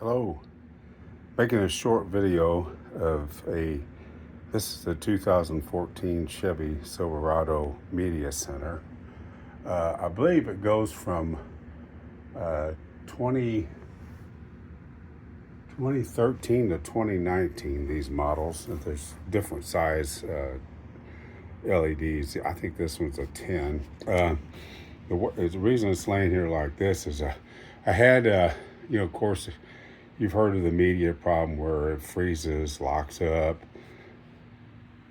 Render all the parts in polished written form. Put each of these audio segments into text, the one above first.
Hello, making a short video of this is the 2014 Chevy Silverado Media Center. I believe it goes from uh, 20, 2013 to 2019, these models. And there's different size LEDs. I think this one's a 10. The reason it's laying here like this is I had, of course, you've heard of the media problem where it freezes, locks up,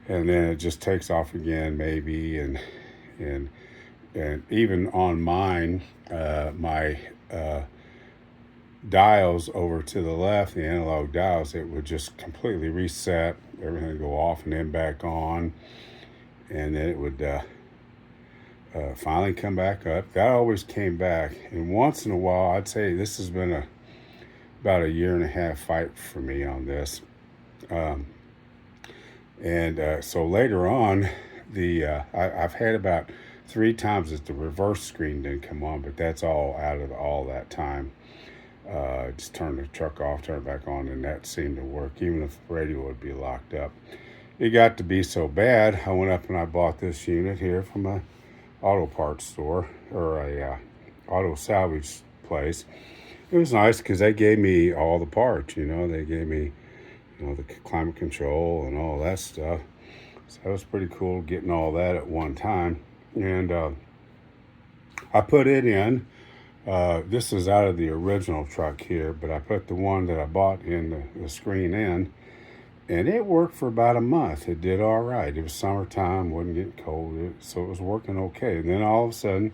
and then it just takes off again, maybe. And even on mine, my dials over to the left, the analog dials, it would just completely reset, everything would go off and then back on, and then it would finally come back up. That always came back, and once in a while, I'd say this has been about a year and a half fight for me on this. So later on, I've had about 3 times that the reverse screen didn't come on, but that's all out of all that time. Just turn the truck off, turn it back on, and that seemed to work, even if the radio would be locked up. It got to be so bad, I went up and I bought this unit here from a auto parts store, or a auto salvage place. It was nice because they gave me all the parts, they gave me, the climate control and all that stuff. So that was pretty cool getting all that at one time. And I put it in. This is out of the original truck here, but I put the one that I bought in the screen in, and it worked for about a month. It did all right. It was summertime, wasn't getting cold, so it was working okay. And then all of a sudden,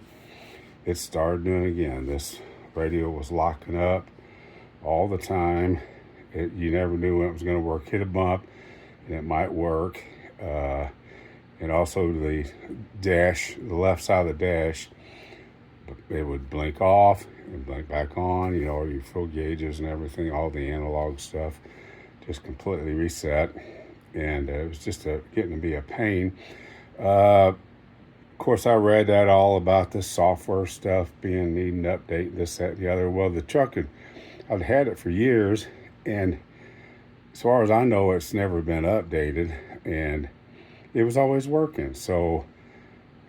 it started doing it again. This radio was locking up all the time. You never knew when it was going to work. Hit a bump, and it might work. And also the dash, the left side of the dash, it would blink off and blink back on. Your fuel gauges and everything, all the analog stuff, just completely reset. And it was just getting to be a pain. Of course, I read that all about the software stuff needing to update, this, that, the other. Well, the truck I'd had it for years, and as far as I know, it's never been updated, and it was always working. So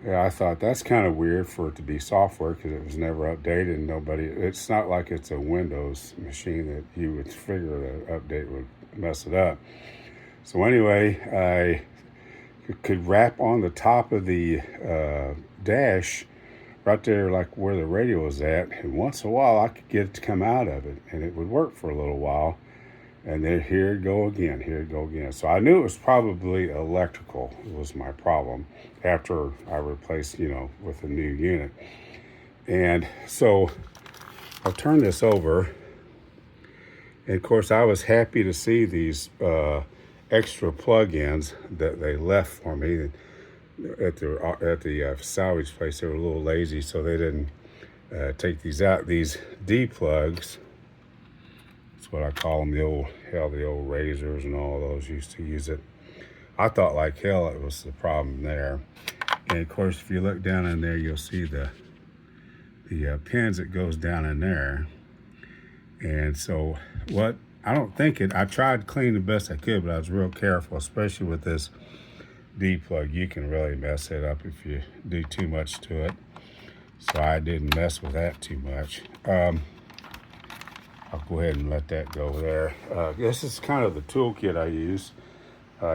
yeah, I thought that's kind of weird for it to be software because it was never updated. And it's not like it's a Windows machine that you would figure the update would mess it up. So anyway, I could wrap on the top of the dash right there, like where the radio was at, and once in a while I could get it to come out of it, and it would work for a little while, and then here it go again. So I knew it was probably electrical was my problem after I replaced, with a new unit. And so I'll turn this over, and of course I was happy to see these extra plug-ins that they left for me at the salvage place. They were a little lazy, so they didn't take these out. These D plugs, that's what I call them. The old razors and all those used to use it. I thought like hell it was the problem there. And of course, if you look down in there, you'll see the pins that goes down in there. And so I tried to clean the best I could, but I was real careful, especially with this D plug. You can really mess it up if you do too much to it. So I didn't mess with that too much. I'll go ahead and let that go there. This is kind of the toolkit I use.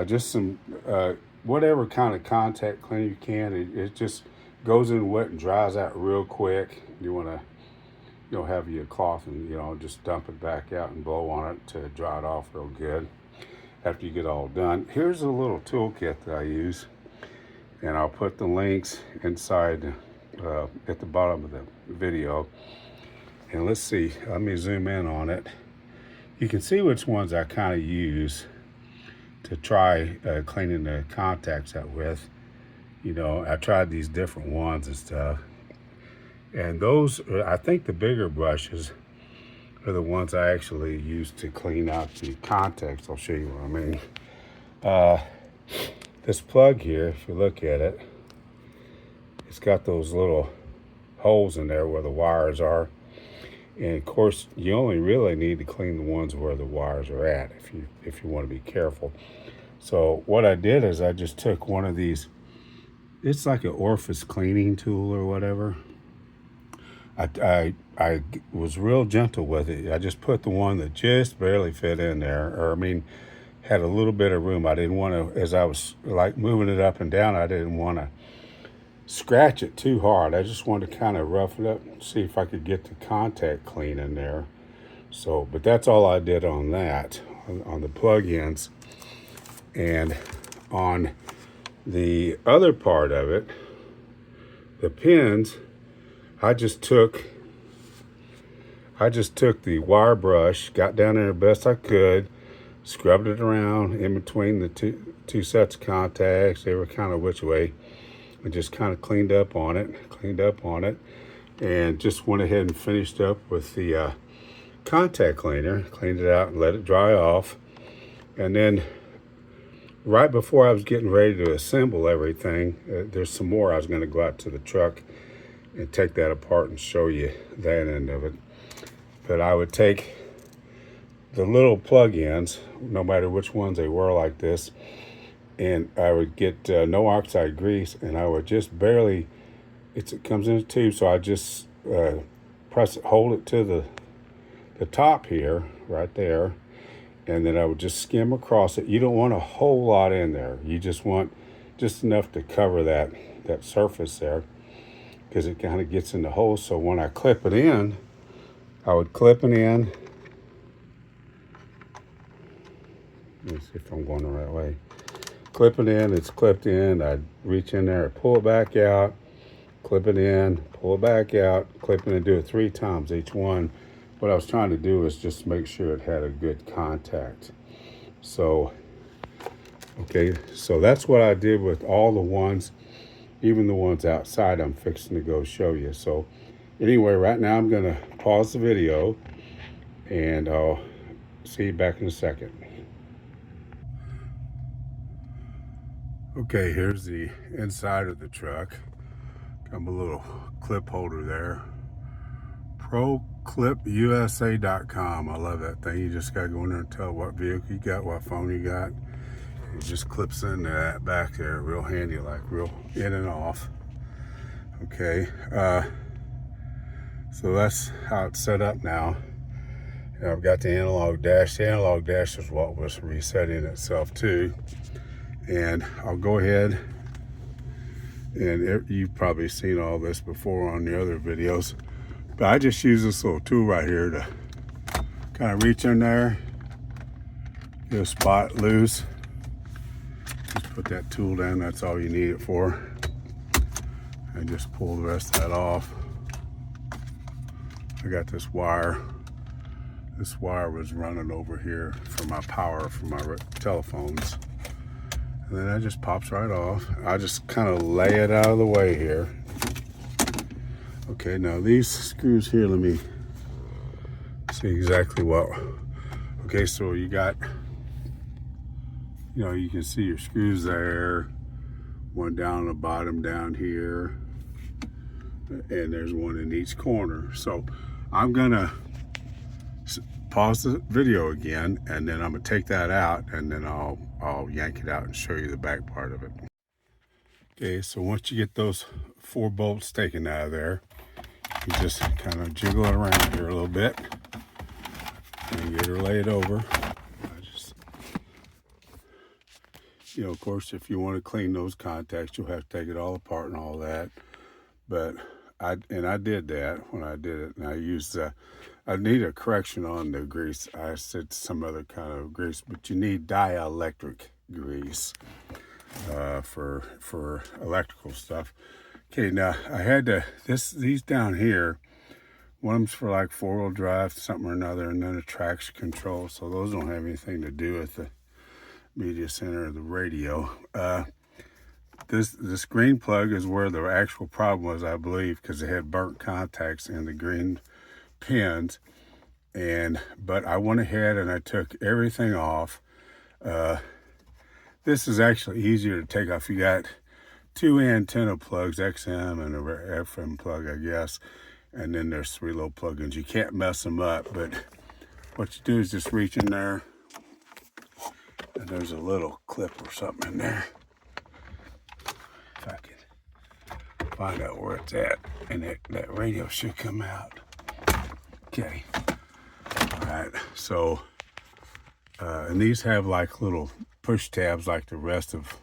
Just some, whatever kind of contact cleaner you can. It just goes in wet and dries out real quick. You want to, have your cloth and, just dump it back out and blow on it to dry it off real good after you get all done. Here's a little toolkit that I use, and I'll put the links inside at the bottom of the video. And let's see, let me zoom in on it. You can see which ones I kind of use to try cleaning the contacts out with. I tried these different ones and stuff. And those, I think the bigger brushes are the ones I actually use to clean out the contacts. I'll show you what I mean. This plug here, if you look at it, it's got those little holes in there where the wires are. And of course, you only really need to clean the ones where the wires are at if you want to be careful. So what I did is I just took one of these. It's like an orifice cleaning tool or whatever. I was real gentle with it. I just put the one that just barely fit in there, or I mean, had a little bit of room. I didn't want to, as I was like moving it up and down, I didn't want to scratch it too hard. I just wanted to kind of rough it up and see if I could get the contact clean in there. So, but that's all I did on that, on the plug-ins. And on the other part of it, the pins, I just took the wire brush, got down there the best I could, scrubbed it around in between the two sets of contacts. They were kind of which way. I just kind of cleaned up on it, and just went ahead and finished up with the contact cleaner, cleaned it out and let it dry off. And then right before I was getting ready to assemble everything, there's some more. I was going to go out to the truck and take that apart and show you that end of it. But I would take the little plug-ins, no matter which ones they were like this, and I would get no oxide grease, and I would just barely, it comes in a tube, so I just press it, hold it to the top here, right there, and then I would just skim across it. You don't want a whole lot in there. You just want just enough to cover that surface there, because it kind of gets in the hole. So when I clip it in, I would clip it in. Let me see if I'm going the right way. Clip it in, it's clipped in. I'd reach in there, pull it back out, clip it in, pull it back out, clip it in, do it 3 times each one. What I was trying to do is just make sure it had a good contact. So, okay, so that's what I did with all the ones, even the ones outside I'm fixing to go show you. So anyway, right now I'm gonna pause the video and I'll see you back in a second. Okay, here's the inside of the truck. Got a little clip holder there. ProClipUSA.com. I love that thing. You just gotta go in there and tell what vehicle you got, what phone you got. It just clips into that back there, real handy, like real in and off. Okay, so that's how it's set up now. And I've got the analog dash. The analog dash is what was resetting itself too. And I'll go ahead, and you've probably seen all this before on the other videos, but I just use this little tool right here to kind of reach in there, get a spot loose. Just put that tool down, that's all you need it for. And just pull the rest of that off. I got this wire. This wire was running over here for my power for my telephones. And then that just pops right off. I just kind of lay it out of the way here. Okay, now these screws here, let me see exactly what. Okay, so you got, you know, you can see your screws there. One down the bottom down here. And there's one in each corner. So I'm gonna pause the video again, and then I'm gonna take that out, and then I'll yank it out and show you the back part of it. Okay, so once you get those 4 bolts taken out of there, you just kind of jiggle it around here a little bit and get her laid over. You know, of course, if you want to clean those contacts, you'll have to take it all apart and all that. But I did that when I did it, and I used I need a correction on the grease. I said some other kind of grease, but you need dielectric grease for electrical stuff. Okay, now I had these down here. One of them's for like 4-wheel drive, something or another, and then a traction control. So those don't have anything to do with the media center or the radio. This green plug is where the actual problem was, I believe, because it had burnt contacts in the green pins. But I went ahead and I took everything off. This is actually easier to take off. You got 2 antenna plugs, XM and a FM plug, I guess. And then there's 3 little plug-ins. You can't mess them up, but what you do is just reach in there, and there's a little clip or something in there. If I can find out where it's at, and that radio should come out. Okay. All right. So, and these have like little push tabs like the rest of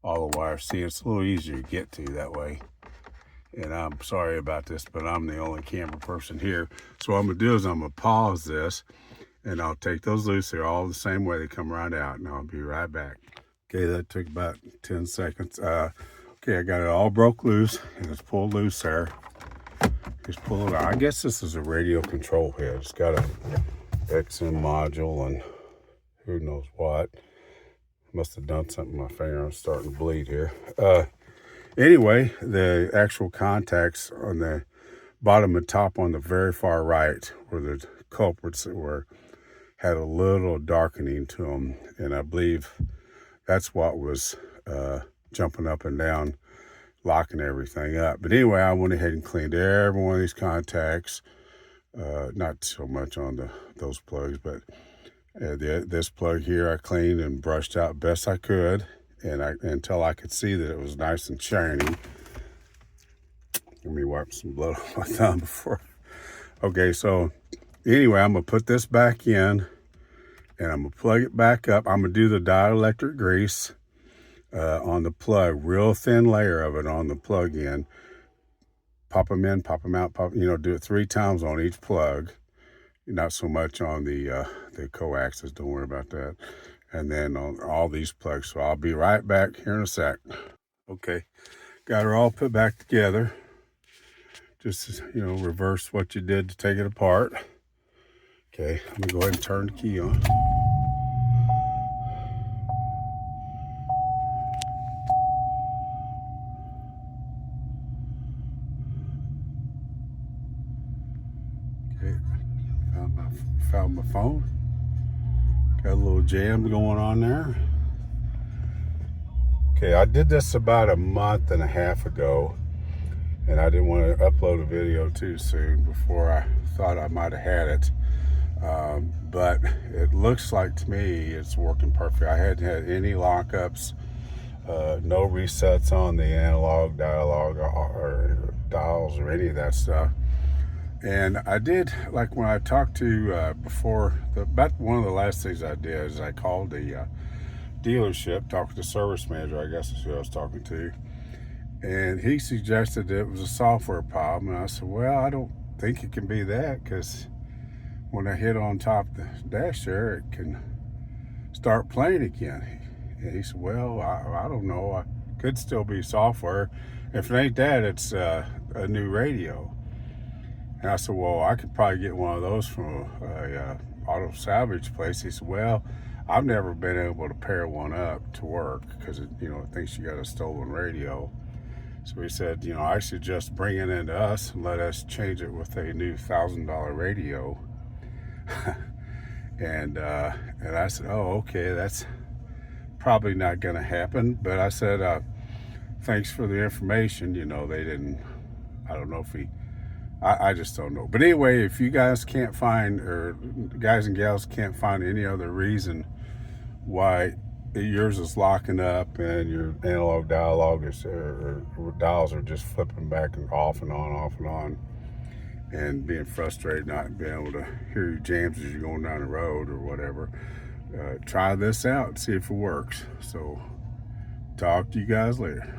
all the wires. See, it's a little easier to get to that way. And I'm sorry about this, but I'm the only camera person here. So what I'm gonna do is I'm gonna pause this, and I'll take those loose. They're all the same way. They come right out, and I'll be right back. Okay, that took about 10 seconds. Okay, I got it all broke loose, and it's pulled loose there. Just pull it out. I guess this is a radio control head. It's got a XM module and who knows what. Must have done something to my finger. I'm starting to bleed here. Anyway, the actual contacts on the bottom and top on the very far right were the culprits that had a little darkening to them, and I believe that's what was jumping up and down, locking everything up. But anyway, I went ahead and cleaned every one of these contacts. Not so much on those plugs, but this plug here I cleaned and brushed out best I could. And until I could see that it was nice and shiny. Let me wipe some blood off my thumb before. Okay, so anyway, I'm gonna put this back in, and I'm gonna plug it back up. I'm gonna do the dielectric grease on the plug, real thin layer of it on the plug in. Pop them in, pop them out, do it 3 times on each plug. Not so much on the coaxes, don't worry about that. And then on all these plugs. So I'll be right back here in a sec. Okay, got her all put back together. Just, reverse what you did to take it apart. Okay, I'm gonna go ahead and turn the key on. Okay, found my phone. Got a little jam going on there. Okay, I did this about a month and a half ago, and I didn't want to upload a video too soon before I thought I might have had it. But it looks like to me it's working perfect. I hadn't had any lockups, no resets on the analog dialogue or dials or any of that stuff. And I did, like when I talked to before, about one of the last things I did is I called the dealership, talked to the service manager, I guess is who I was talking to. And he suggested that it was a software problem. And I said, well, I don't think it can be that, because when I hit on top of the dash there, it can start playing again. And he said, well, I don't know. I could still be software. If it ain't that, it's a new radio. And I said, well, I could probably get one of those from a auto salvage place. He said, well, I've never been able to pair one up to work because it thinks you got a stolen radio. So he said, I suggest bring it into us and let us change it with a new $1,000 radio. and I said, oh, okay, that's probably not going to happen. But I said, thanks for the information. They didn't, I don't know if I just don't know. But anyway, if you guys can't find, or guys and gals can't find any other reason why yours is locking up and your analog dialogue or dials are just flipping back and off and on, and being frustrated, not being able to hear your jams as you're going down the road or whatever, try this out and see if it works. So talk to you guys later.